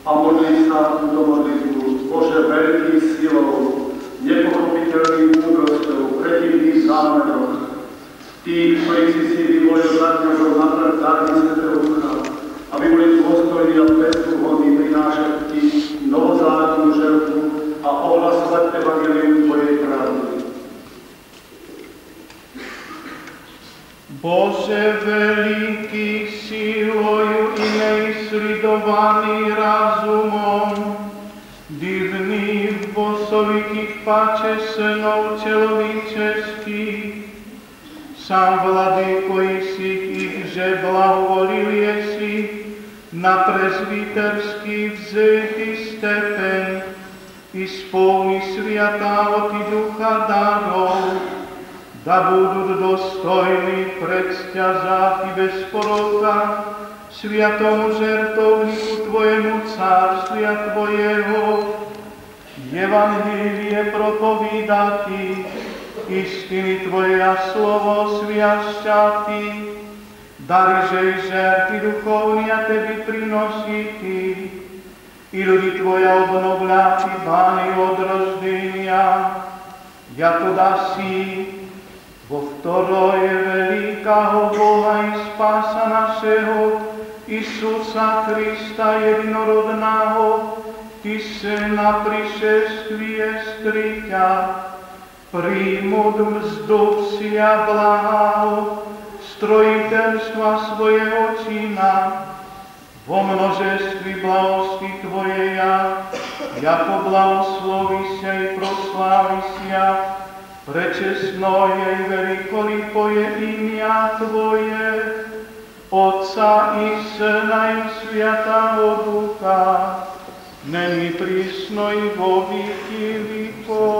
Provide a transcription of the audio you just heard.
a modlí sa túto modlitbu. Bože, veľký silou, nepochopiteľným múdrosťou, predivným zámerom, tých, ktorých si vyvolil za kňazov na dárny Svätého Ducha, aby boli dôstojní a bezúhodní prinášať ti novozákonnú žертву a ohlasovať evangelium tvojej pravdy. Bože, veľký silою i neisledovaný razumom, divný v bosovitých páče synov človečeských, sám Vladyko si ich, že blahovolil jesi na prezbiterský vzetý stepen i spolni sviatá od ducha darov, da budú dostojní predsťažať bez poroka sviatomu žertovníku Tvojemu cárstva Tvojeho, Evangelie propovídati, istiny Tvoje a slovo sviašťati, dary, že i žerty duchovní a Tebi prinositi, i ľudí Tvoja obnovľati bány od roždenia, jako dasi, vo ktorej je veľkého Boha i spása našeho, Isusa Krista jedinorodného, Ty se na prišestvie striťa, príjmut mzdu vsia blaho, strojiteľstva svojho čina, vo množeství blahosti Tvojeja, jako blahoslovisia i proslavisia, prečestno jej veľkolipoje imia Tvoje, Otca i Syna i Sviatého Ducha, neni prisno i vo vieky vekov.